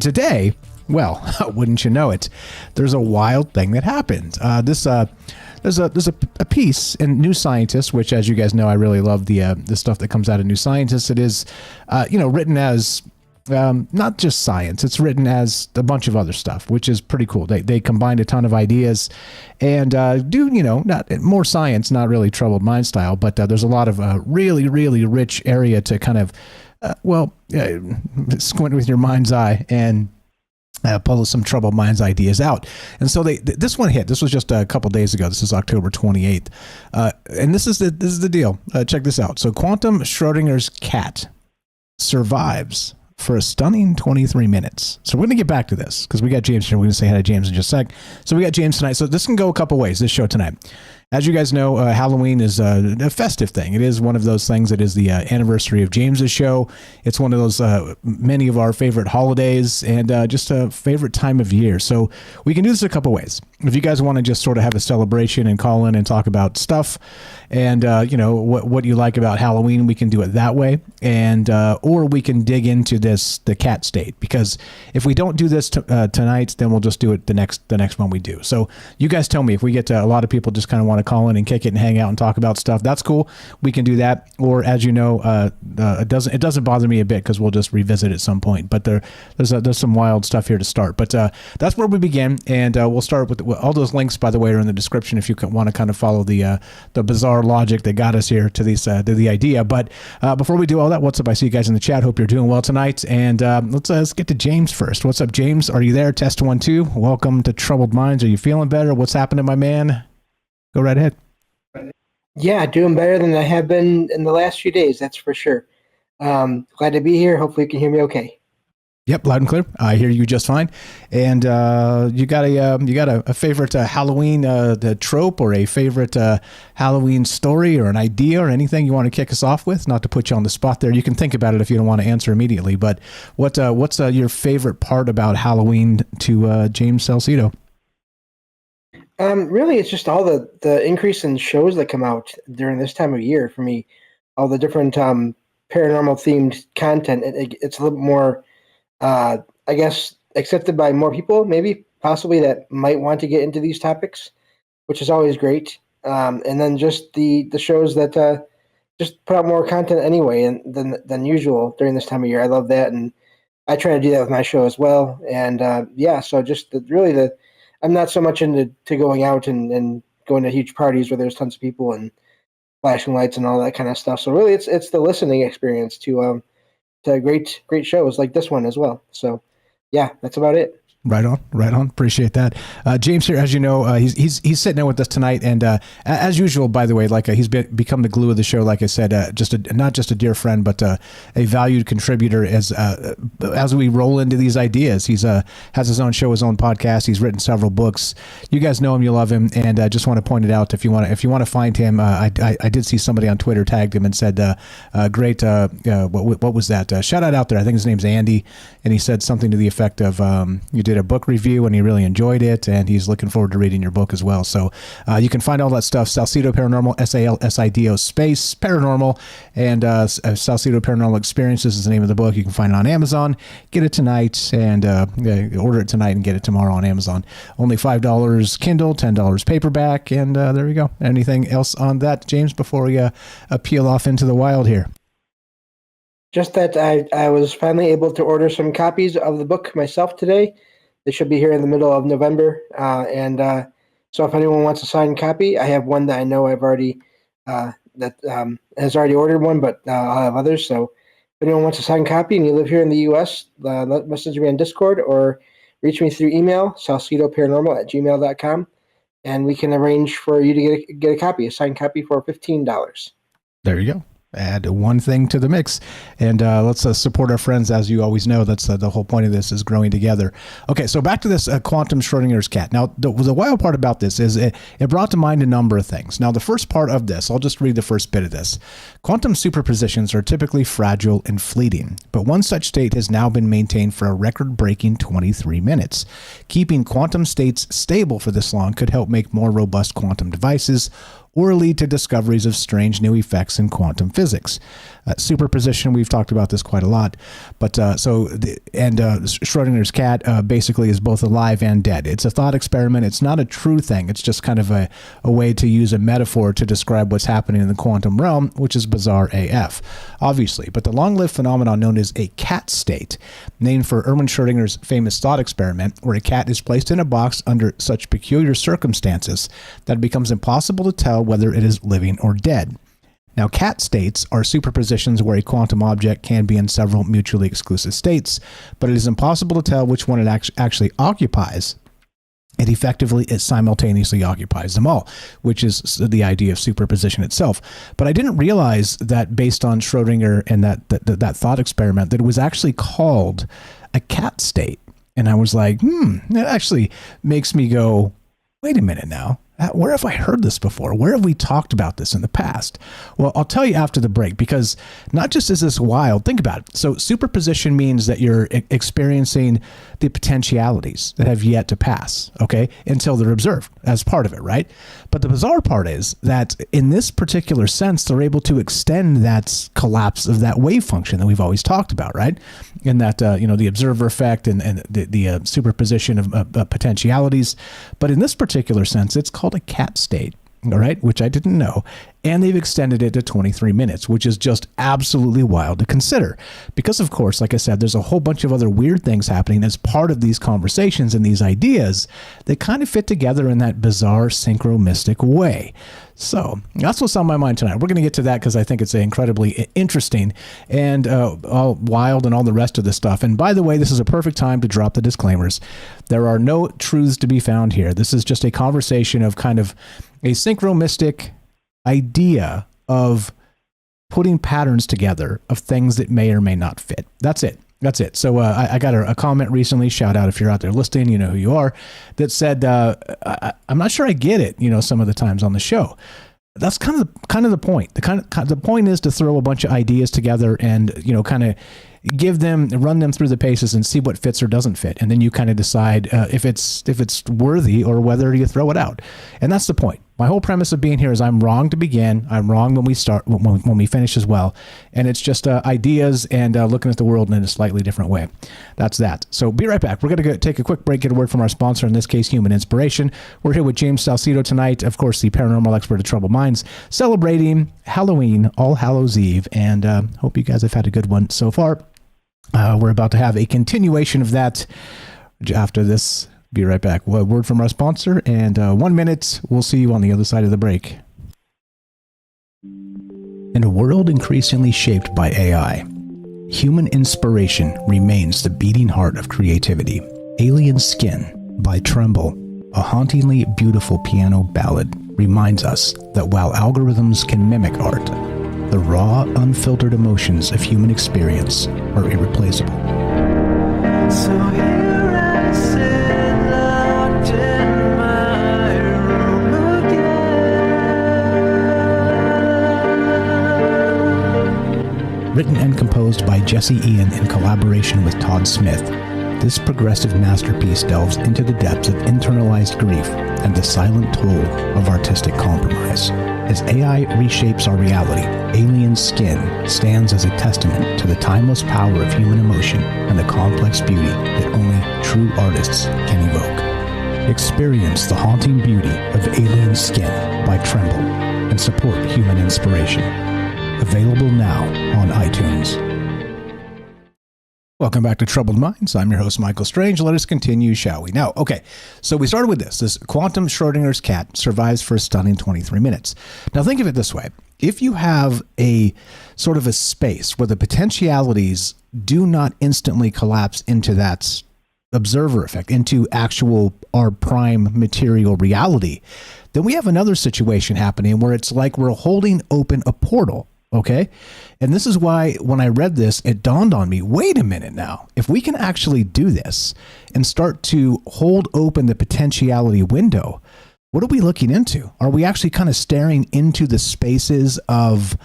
Today, well, wouldn't you know it, there's a wild thing that happened. There's a piece in New Scientist, which, as you guys know, I really love the stuff that comes out of New Scientist. It is, written as not just science. It's written as a bunch of other stuff, which is pretty cool. They combined a ton of ideas and do, not more science, not really troubled mind style, but there's a lot of really, really rich area to kind of, squint with your mind's eye and pull some troubled minds ideas out. And so this one hit. This was just a couple days ago. This is October 28th. And this is the deal. Check this out. So quantum Schrodinger's cat survives for a stunning 23 minutes. So we're going to get back to this because we got James here. We're going to say hi to James in just a sec. So we got James tonight. So this can go a couple ways, this show tonight. As you guys know, Halloween is a festive thing. It is one of those things. It is the anniversary of James's show. It's one of those many of our favorite holidays and just a favorite time of year. So we can do this a couple ways. If you guys want to just sort of have a celebration and call in and talk about stuff and, what you like about Halloween, we can do it that way. And or we can dig into the cat state, because if we don't do this tonight, then we'll just do it the next one we do. So you guys tell me if we get a lot of people just kind of want to call in and kick it and hang out and talk about stuff. That's cool. We can do that. Or as you know, it doesn't bother me a bit because we'll just revisit at some point. But there's some wild stuff here to start. But that's where we begin, and we'll start with all those links. By the way, are in the description if you want to kind of follow the bizarre logic that got us here to the idea. But before we do all that, what's up? I see you guys in the chat. Hope you're doing well tonight. And let's get to James first. What's up, James? Are you there? Test 1 2. Welcome to Troubled Minds. Are you feeling better? What's happening, my man? Go right ahead. Yeah, doing better than I have been in the last few days. That's for sure. Glad to be here. Hopefully you can hear me okay. Yep, loud and clear. I hear you just fine. And you got a favorite Halloween trope or a favorite Halloween story or an idea or anything you want to kick us off with? Not to put you on the spot there. You can think about it if you don't want to answer immediately. But what's your favorite part about Halloween to James Salcedo? Really, it's just all the increase in shows that come out during this time of year for me. All the different paranormal themed content. It's a little more, I guess, accepted by more people, maybe possibly that might want to get into these topics, which is always great. And then just the shows that just put out more content anyway than usual during this time of year. I love that, and I try to do that with my show as well. And so just I'm not so much into going out and going to huge parties where there's tons of people and flashing lights and all that kind of stuff. So really, it's the listening experience to great shows like this one as well. So yeah, that's about it. Right on. Appreciate that. James here, as you know, he's sitting there with us tonight, and as usual, by the way, like he's become the glue of the show. Like I said, not just a dear friend, but a valued contributor as we roll into these ideas. He's has his own show, his own podcast. He's written several books. You guys know him, you love him, and I just want to point it out. If you want to find him, I did see somebody on Twitter tagged him and said, "Great, what was that? Shout out there. I think his name's Andy, and he said something to the effect of, you did a book review and he really enjoyed it, and he's looking forward to reading your book as well. So you can find all that stuff, Salcedo Paranormal, SALSIDO space paranormal, and Salcedo Paranormal Experiences is the name of the book. You can find it on Amazon. Get it tonight and order it tonight and get it tomorrow on Amazon. Only $5 Kindle, $10 paperback, and there you go. Anything else on that, James, before we peel off into the wild here? Just that I was finally able to order some copies of the book myself today. They should be here in the middle of November. So if anyone wants a signed copy, I have one that I know I've already has already ordered one, but I'll have others. So if anyone wants a signed copy and you live here in the U.S., message me on Discord or reach me through email, salcedoparanormal@gmail.com, and we can arrange for you to get a copy, a signed copy for $15. There you go. Add one thing to the mix, and let's support our friends. As you always know, that's the whole point of this, is growing together. Okay, so back to this quantum Schrodinger's cat. Now, the wild part about this is it brought to mind a number of things. Now, the first part of this, I'll just read the first bit of this. Quantum superpositions are typically fragile and fleeting, but one such state has now been maintained for a record-breaking 23 minutes. Keeping quantum states stable for this long could help make more robust quantum devices or lead to discoveries of strange new effects in quantum physics. Superposition, we've talked about this quite a lot, but Schrodinger's cat basically is both alive and dead. It's a thought experiment. It's not a true thing. It's just kind of a way to use a metaphor to describe what's happening in the quantum realm, which is bizarre AF, obviously. But the long-lived phenomenon known as a cat state, named for Erwin Schrödinger's famous thought experiment, where a cat is placed in a box under such peculiar circumstances that it becomes impossible to tell whether it is living or dead. Now, cat states are superpositions where a quantum object can be in several mutually exclusive states, but it is impossible to tell which one it actually occupies. It simultaneously occupies them all, which is the idea of superposition itself. But I didn't realize that based on Schrödinger and that thought experiment, that it was actually called a cat state. And I was like, that actually makes me go, wait a minute now. Where have I heard this before? Where have we talked about this in the past? Well, I'll tell you after the break, because not just is this wild, think about it. So superposition means that you're experiencing the potentialities that have yet to pass, okay, until they're observed as part of it, right? But the bizarre part is that in this particular sense, they're able to extend that collapse of that wave function that we've always talked about, right? In that, the observer effect and the superposition of potentialities. But in this particular sense, it's called a cat state, all right, which I didn't know. And they've extended it to 23 minutes, which is just absolutely wild to consider. Because, of course, like I said, there's a whole bunch of other weird things happening as part of these conversations and these ideas that kind of fit together in that bizarre synchro-mystic way. So that's what's on my mind tonight. We're going to get to that because I think it's incredibly interesting and all wild and all the rest of this stuff. And by the way, this is a perfect time to drop the disclaimers. There are no truths to be found here. This is just a conversation of kind of a synchro-mystic idea of putting patterns together of things that may or may not fit. That's it. That's it. So I got a comment recently, shout out if you're out there listening, you know who you are, that said, I'm not sure I get it, some of the times on the show. That's kind of the point. The point is to throw a bunch of ideas together and, kind of run them through the paces and see what fits or doesn't fit. And then you kind of decide if it's worthy or whether you throw it out. And that's the point. My whole premise of being here is I'm wrong to begin. I'm wrong when we start, when we finish as well. And it's just ideas and looking at the world in a slightly different way. That's that. So be right back. We're going to take a quick break, get a word from our sponsor, in this case, Human Inspiration. We're here with James Salcedo tonight, of course, the paranormal expert of Troubled Minds, celebrating Halloween, All Hallows Eve. And hope you guys have had a good one so far. We're about to have a continuation of that after this. Be right back. A word from our sponsor, and 1 minute. We'll see you on the other side of the break. In a world increasingly shaped by AI, human inspiration remains the beating heart of creativity. Alien Skin by Tremble, a hauntingly beautiful piano ballad, reminds us that while algorithms can mimic art, the raw, unfiltered emotions of human experience are irreplaceable. So here I sit, locked in my room again. Written and composed by Jesse Ian in collaboration with Todd Smith, this progressive masterpiece delves into the depths of internalized grief and the silent toll of artistic compromise. As AI reshapes our reality, Alien Skin stands as a testament to the timeless power of human emotion and the complex beauty that only true artists can evoke. Experience the haunting beauty of Alien Skin by Tremble and support human inspiration. Available now on iTunes. Welcome back to Troubled Minds. I'm your host, Michael Strange. Let us continue, shall we? Now, okay, so we started with this. This quantum Schrodinger's cat survives for a stunning 23 minutes. Now, think of it this way. If you have a sort of a space where the potentialities do not instantly collapse into that observer effect, into actual our prime material reality, then we have another situation happening where it's like we're holding open a portal. Okay. And this is why when I read this, it dawned on me, wait a minute now, if we can actually do this and start to hold open the potentiality window, what are we looking into? Are we actually kind of staring into the spaces of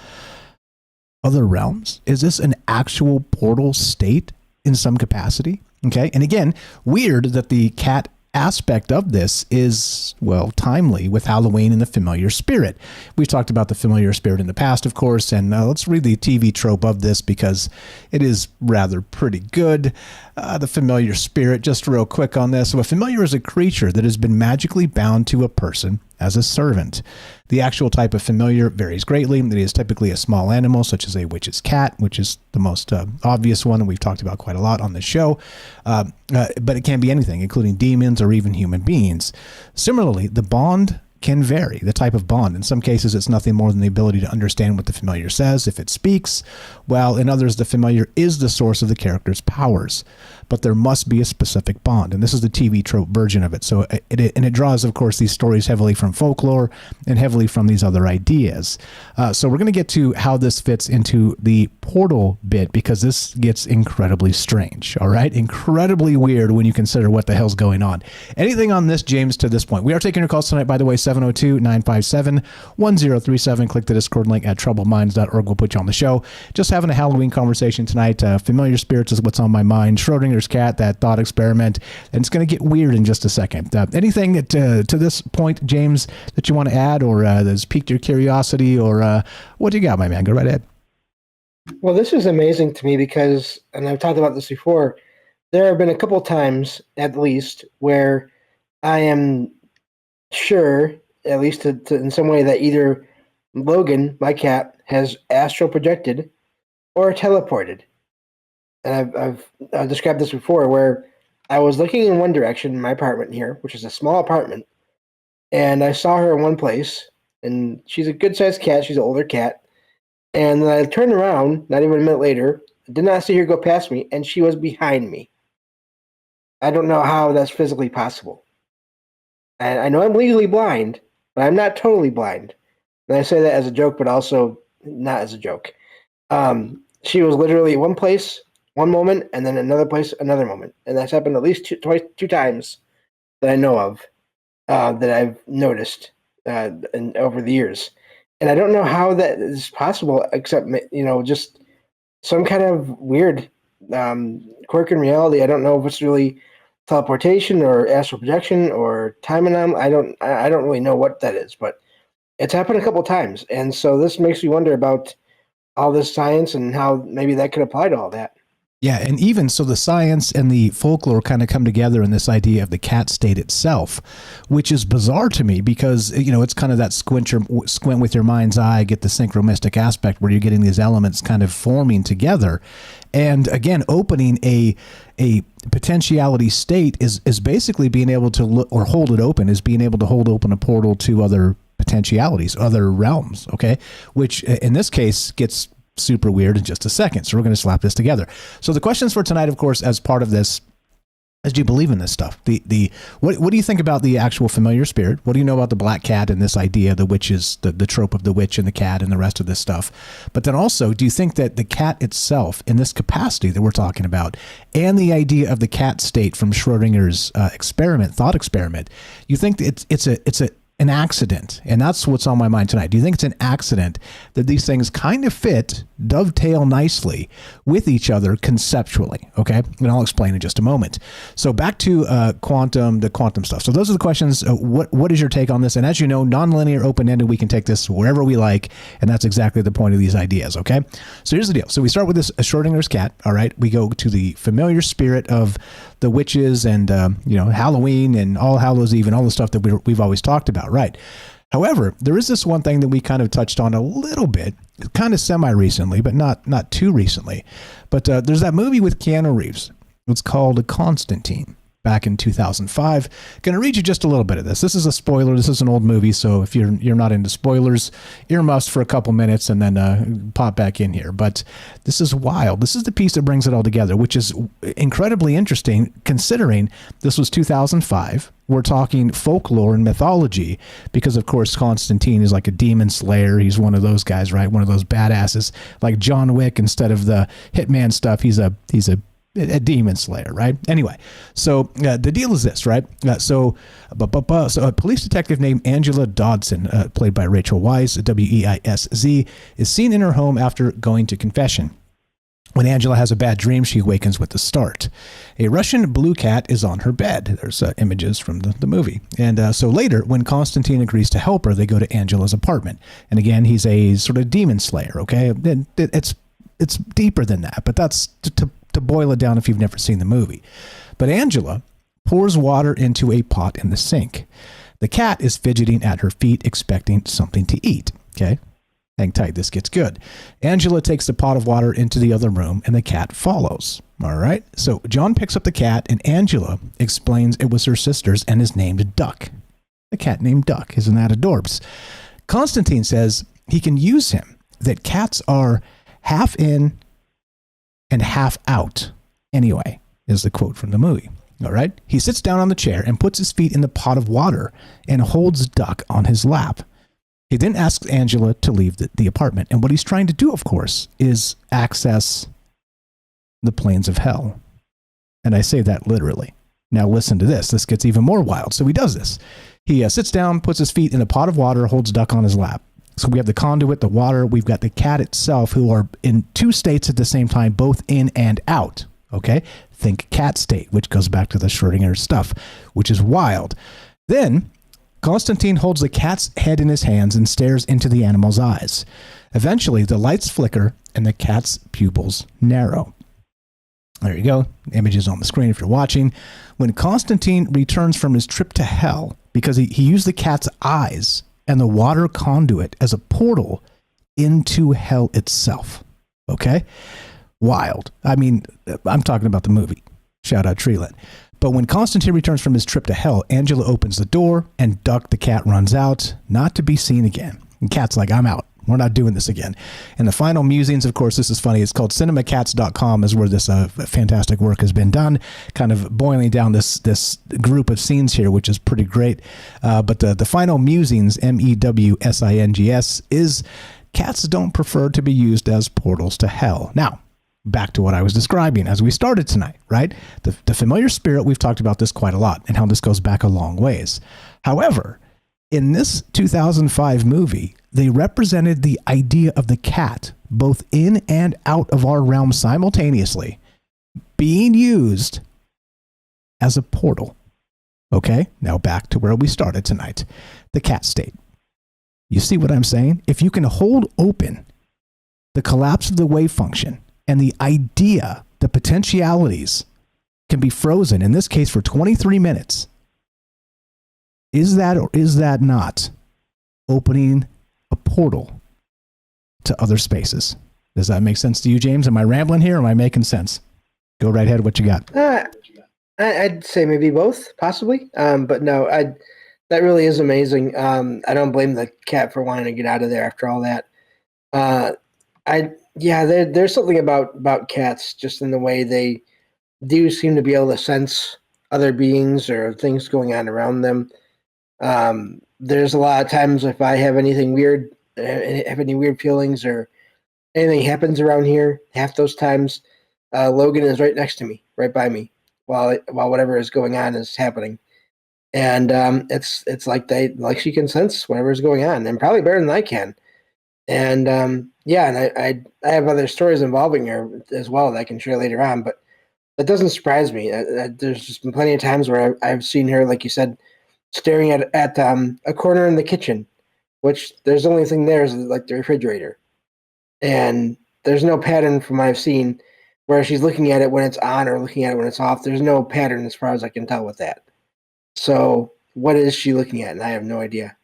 other realms? Is this an actual portal state in some capacity? Okay. And again, weird that the cat aspect of this is, well, timely with Halloween and the familiar spirit. We've talked about the familiar spirit in the past, of course, and let's read the TV trope of this because it is rather pretty good. The familiar spirit, just real quick on this. So a familiar is a creature that has been magically bound to a person as a servant. The actual type of familiar varies greatly. It is typically a small animal, such as a witch's cat, which is the most obvious one, and we've talked about quite a lot on this show. But it can be anything, including demons or even human beings. Similarly, the bond can vary, the type of bond. In some cases, it's nothing more than the ability to understand what the familiar says if it speaks, while in others, the familiar is the source of the character's powers. But there must be a specific bond, and this is the TV trope version of it. So it draws, of course, these stories heavily from folklore and heavily from these other ideas. So we're going to get to how this fits into the portal bit, because this gets incredibly strange, all right? Incredibly weird when you consider what the hell's going on. Anything on this, James, to this point? We are taking your calls tonight, by the way, 702-957-1037. Click the Discord link at troubledminds.org. We'll put you on the show. Just having a Halloween conversation tonight. Familiar spirits is what's on my mind. Schrodinger's cat, that thought experiment, and it's going to get weird in just a second. Anything to this point, James, that you want to add, or that's piqued your curiosity, or what do you got, my man? Go right ahead. Well, this is amazing to me because, and I've talked about this before, there have been a couple times, at least, where I am sure, at least in some way, that either Logan, my cat, has astral projected or teleported. And I've described this before, where I was looking in one direction in my apartment here, which is a small apartment, and I saw her in one place, and she's a good-sized cat. She's an older cat. And then I turned around, not even a minute later, did not see her go past me, and she was behind me. I don't know how that's physically possible. And I know I'm legally blind, but I'm not totally blind. And I say that as a joke, but also not as a joke. She was literally one place, one moment, and then another place, another moment. And that's happened at least two times that I know of, that I've noticed over the years. And I don't know how that is possible, except, just some kind of weird quirk in reality. I don't know if it's really teleportation or astral projection or time anomaly. I don't really know what that is, but it's happened a couple of times. And so this makes me wonder about all this science and how maybe that could apply to all that. Yeah, and even so, the science and the folklore kind of come together in this idea of the cat state itself, which is bizarre to me because, it's kind of that squint with your mind's eye, get the synchromystic aspect where you're getting these elements kind of forming together. And again, opening a potentiality state is basically being able to look, or hold it open, is being able to hold open a portal to other potentialities, other realms, okay? Which in this case gets super weird in just a second. So we're going to slap this together. So the questions for tonight, of course, as part of this, is do you believe in this stuff? What do you think about the actual familiar spirit? What do you know about the black cat and this idea, the witches, the trope of the witch and the cat and the rest of this stuff? But then also, do you think that the cat itself in this capacity that we're talking about, and the idea of the cat state from Schrodinger's thought experiment, you think it's an accident? And that's what's on my mind tonight. Do you think it's an accident that these things kind of dovetail nicely with each other conceptually? Okay. And I'll explain in just a moment. So back to the quantum stuff. So those are the questions. What is your take on this? And as you know, nonlinear, open-ended, we can take this wherever we like. And that's exactly the point of these ideas. Okay. So here's the deal. So we start with this Schrodinger's cat. All right. We go to the familiar spirit of the witches and, Halloween and All Hallows Eve and all the stuff that we've always talked about. Right. However, there is this one thing that we kind of touched on a little bit, kind of semi-recently, but not too recently. But there's that movie with Keanu Reeves. It's called Constantine, back in 2005. Going to read you just a little bit of this. This is a spoiler. This is an old movie, so if you're not into spoilers, earmuffs for a couple minutes and then pop back in here. But this is wild. This is the piece that brings it all together, which is incredibly interesting considering this was 2005. We're talking folklore and mythology because, of course, Constantine is like a demon slayer. He's one of those guys, right? One of those badasses, like John Wick. Instead of the hitman stuff, he's a demon slayer, right? Anyway, so the deal is this, right? So a police detective named Angela Dodson, played by Rachel Weisz, Weizz, is seen in her home after going to confession. When Angela has a bad dream, she awakens with the start. A Russian blue cat is on her bed. There's images from the movie. And so later, when Constantine agrees to help her, they go to Angela's apartment. And again, he's a sort of demon slayer, okay? It's deeper than that, but that's to boil it down if you've never seen the movie. But Angela pours water into a pot in the sink. The cat is fidgeting at her feet, expecting something to eat, okay? Hang tight, this gets good. Angela takes the pot of water into the other room, and the cat follows. All right? So John picks up the cat, and Angela explains it was her sister's and is named Duck. A cat named Duck. Isn't that adorbs? Constantine says he can use him, that cats are half in and half out. Anyway, is the quote from the movie. All right? He sits down on the chair and puts his feet in the pot of water and holds Duck on his lap. He then asks Angela to leave the apartment. And what he's trying to do, of course, is access the planes of hell. And I say that literally. Now listen to this. This gets even more wild. So he does this. He sits down, puts his feet in a pot of water, holds Duck on his lap. So we have the conduit, the water. We've got the cat itself, who are in two states at the same time, both in and out. Okay? Think cat state, which goes back to the Schrödinger stuff, which is wild. Then Constantine holds the cat's head in his hands and stares into the animal's eyes. Eventually, the lights flicker and the cat's pupils narrow. There you go. Images on the screen if you're watching. When Constantine returns from his trip to hell, because he used the cat's eyes and the water conduit as a portal into hell itself. Okay? Wild. I mean, I'm talking about the movie. Shout out Treeland. But when Constantine returns from his trip to hell, Angela opens the door and Duck the cat runs out, not to be seen again. And Cat's like, I'm out. We're not doing this again. And the final musings, of course, this is funny. It's called cinemacats.com is where this fantastic work has been done, kind of boiling down this group of scenes here, which is pretty great. But the final musings, MEWSINGS, is cats don't prefer to be used as portals to hell. Now, back to what I was describing as we started tonight, right? The familiar spirit, we've talked about this quite a lot and how this goes back a long ways. However, in this 2005 movie, they represented the idea of the cat, both in and out of our realm simultaneously, being used as a portal. Okay, now back to where we started tonight, the cat state. You see what I'm saying? If you can hold open the collapse of the wave function, and the idea, the potentialities can be frozen, in this case for 23 minutes. Is that or is that not opening a portal to other spaces? Does that make sense to you, James? Am I rambling here or am I making sense? Go right ahead. What you got? I'd say maybe both, possibly. But no, that really is amazing. I don't blame the cat for wanting to get out of there after all that. There's something about cats just in the way they do seem to be able to sense other beings or things going on around them. There's a lot of times if I have anything weird, have any weird feelings or anything happens around here, half those times Logan is right next to me, right by me, while whatever is going on is happening. And it's like she can sense whatever is going on, and probably better than I can. And I have other stories involving her as well that I can share later on, but that doesn't surprise me. There's just been plenty of times where I've seen her, like you said, staring at a corner in the kitchen, which there's the only thing there is like the refrigerator. And there's no pattern from what I've seen where she's looking at it when it's on or looking at it when it's off. There's no pattern as far as I can tell with that. So what is she looking at? And I have no idea.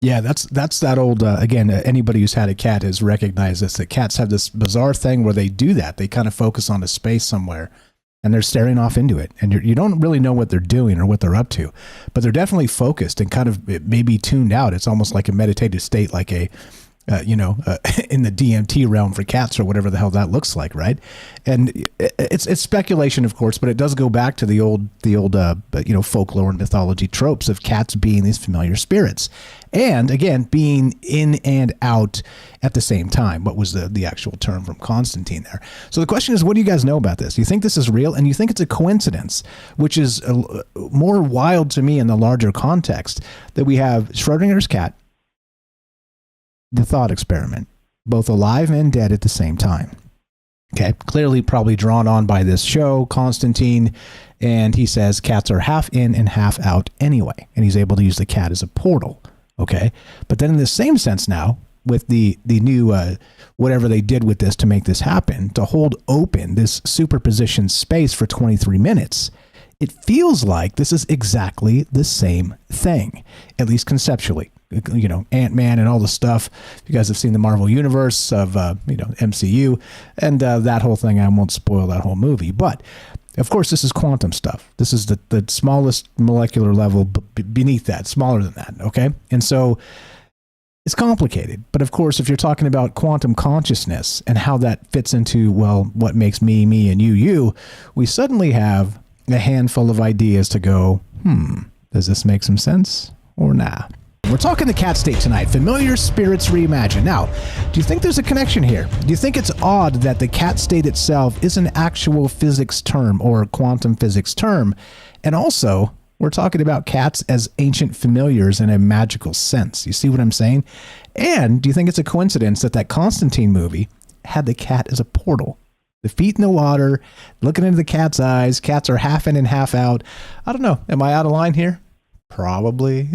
Yeah, that's that old, again, anybody who's had a cat has recognized this, that cats have this bizarre thing where they do that. They kind of focus on a space somewhere and they're staring off into it. And you don't really know what they're doing or what they're up to, but they're definitely focused and kind of maybe tuned out. It's almost like a meditative state, like a, in the DMT realm for cats or whatever the hell that looks like, right? And it's speculation, of course, but it does go back to the old folklore and mythology tropes of cats being these familiar spirits, and again being in and out at the same time. What was the actual term from Constantine there? So the question is, what do you guys know about this? Do you think this is real, and you think it's a coincidence, which is more wild to me in the larger context that we have Schrödinger's cat, the thought experiment, both alive and dead at the same time. Okay, clearly probably drawn on by this show, Constantine, and he says cats are half in and half out anyway, and he's able to use the cat as a portal. Okay, but then in the same sense now, with the new whatever they did with this to make this happen, to hold open this superposition space for 23 minutes, it feels like this is exactly the same thing, at least conceptually. You know, Ant-Man and all the stuff. If you guys have seen the Marvel Universe of, MCU and that whole thing, I won't spoil that whole movie. But, of course, this is quantum stuff. This is the smallest molecular level beneath that, smaller than that, okay? And so it's complicated. But, of course, if you're talking about quantum consciousness and how that fits into, well, what makes me, me, and you, we suddenly have a handful of ideas to go, does this make some sense or nah? We're talking the cat state tonight, familiar spirits reimagined. Now, do you think there's a connection here? Do you think it's odd that the cat state itself is an actual physics term or a quantum physics term? And also, we're talking about cats as ancient familiars in a magical sense. You see what I'm saying? And do you think it's a coincidence that that Constantine movie had the cat as a portal? The feet in the water, looking into the cat's eyes. Cats are half in and half out. I don't know. Am I out of line here? Probably.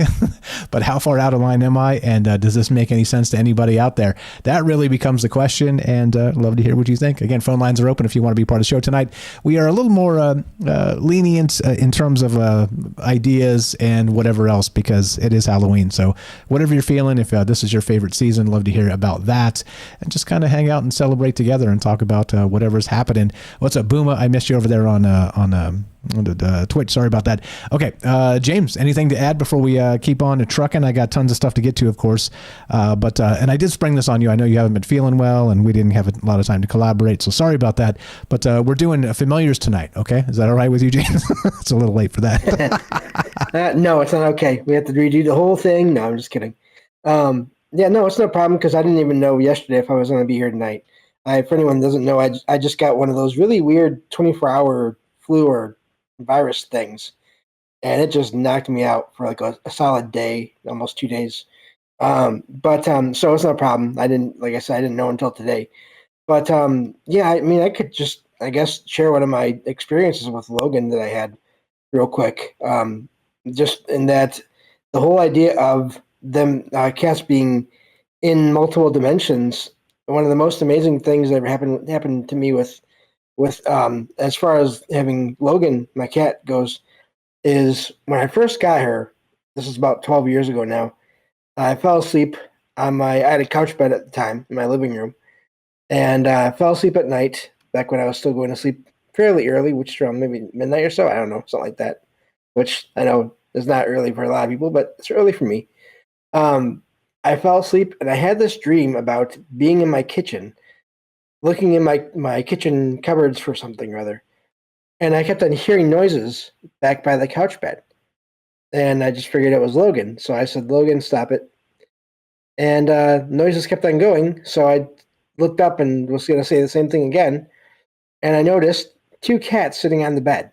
But how far out of line am I? And does this make any sense to anybody out there? That really becomes the question, and love to hear what you think. Again, phone lines are open if you want to be part of the show tonight. We are a little more lenient in terms of ideas and whatever else, because it is Halloween. So whatever you're feeling, if this is your favorite season, love to hear about that, and just kind of hang out and celebrate together and talk about whatever's happening. What's up, Booma? I missed you over there on Twitch. Sorry about that. Okay, James, anything to add before we keep on trucking? I got tons of stuff to get to, of course, but and I did spring this on you. I know you haven't been feeling well, and we didn't have a lot of time to collaborate, so sorry about that. But we're doing familiars tonight. Okay, is that all right with you, James? It's a little late for that. No, it's not okay. We have to redo the whole thing. No, I'm just kidding. Yeah, no, it's no problem, because I didn't even know yesterday if I was going to be here tonight. For anyone who doesn't know, I just got one of those really weird 24-hour flu or virus things, and it just knocked me out for like a solid day, almost 2 days. But so it's no problem. Like I said, I didn't know until today. But yeah, I mean, I could just, I guess, share one of my experiences with Logan that I had real quick. Just in that the whole idea of them cats being in multiple dimensions, one of the most amazing things that ever happened to me with as far as having Logan, my cat, goes, is when I first got her, this is about 12 years ago now, I fell asleep on I had a couch bed at the time in my living room, and I fell asleep at night, back when I was still going to sleep fairly early, which is around maybe midnight or so, I don't know, something like that, which I know is not early for a lot of people, but it's early for me. I fell asleep, and I had this dream about being in my kitchen, looking in my kitchen cupboards for something or other. And I kept on hearing noises back by the couch bed. And I just figured it was Logan. So I said, Logan, stop it. And noises kept on going. So I looked up and was going to say the same thing again. And I noticed 2 cats sitting on the bed.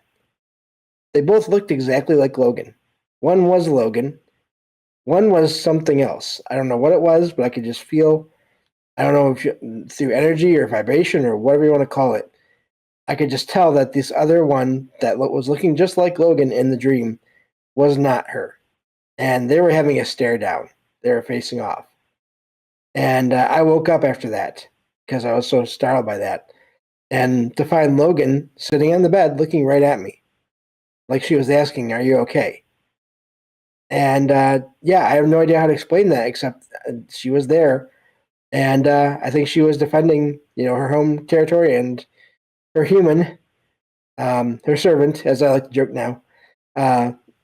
They both looked exactly like Logan. One was Logan. One was something else. I don't know what it was, but I could just feel, I don't know if through energy or vibration or whatever you want to call it, I could just tell that this other one that was looking just like Logan in the dream was not her. And they were having a stare down. They were facing off. And I woke up after that because I was so startled by that. And to find Logan sitting on the bed looking right at me, like she was asking, are you okay? And yeah, I have no idea how to explain that, except she was there. And I think she was defending, her home territory and her human, her servant, as I like to joke now,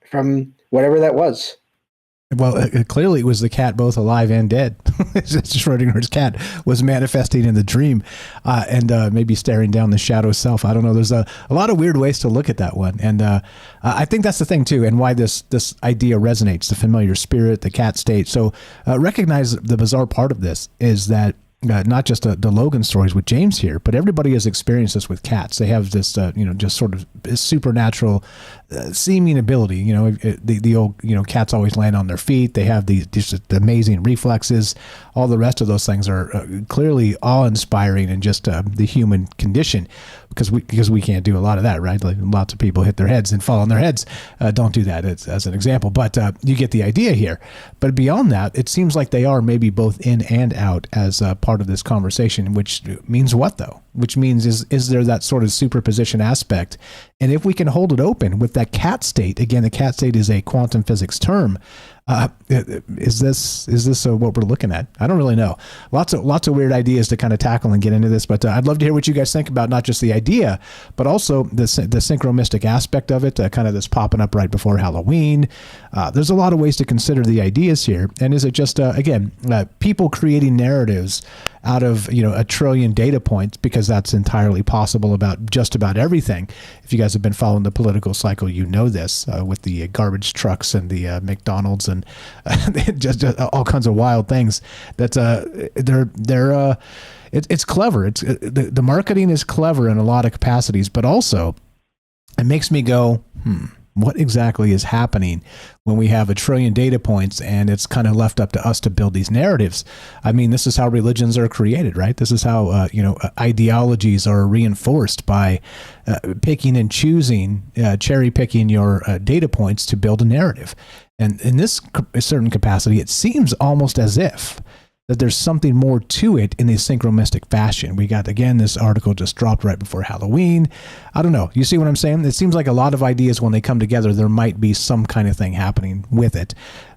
from whatever that was. Well, clearly it was the cat, both alive and dead. Schrodinger's cat was manifesting in the dream and maybe staring down the shadow self. I don't know. There's a lot of weird ways to look at that one. And I think that's the thing, too, and why this idea resonates, the familiar spirit, the cat state. So recognize the bizarre part of this is that not just the Logan stories with James here, but everybody has experienced this with cats. They have this, just sort of supernatural seeming ability. The old, cats always land on their feet. They have these just amazing reflexes. All the rest of those things are clearly awe-inspiring and just the human condition, because we can't do a lot of that, right? Like, lots of people hit their heads and fall on their heads. Don't do that as an example, but you get the idea here. But beyond that, it seems like they are maybe both in and out as part of this conversation, which means what, though? Which means is there that sort of superposition aspect? And if we can hold it open with that cat state, again, the cat state is a quantum physics term. Is this what we're looking at? I don't really know. Lots of weird ideas to kind of tackle and get into this, but I'd love to hear what you guys think about not just the idea, but also the synchromystic aspect of it, kind of this popping up right before Halloween. There's a lot of ways to consider the ideas here. And is it just, people creating narratives out of, a trillion data points, because that's entirely possible about just about everything. If you guys have been following the political cycle, this with the garbage trucks and the McDonald's and just all kinds of wild things that it's clever. It's the marketing is clever in a lot of capacities, but also it makes me go, what exactly is happening when we have a trillion data points and it's kind of left up to us to build these narratives? I mean, this is how religions are created, right? This is how, ideologies are reinforced by picking and choosing, cherry picking your data points to build a narrative. And in this certain capacity, it seems almost as if that there's something more to it in a synchromystic fashion. We got, again, this article just dropped right before Halloween. I don't know. You see what I'm saying? It seems like a lot of ideas, when they come together, there might be some kind of thing happening with it.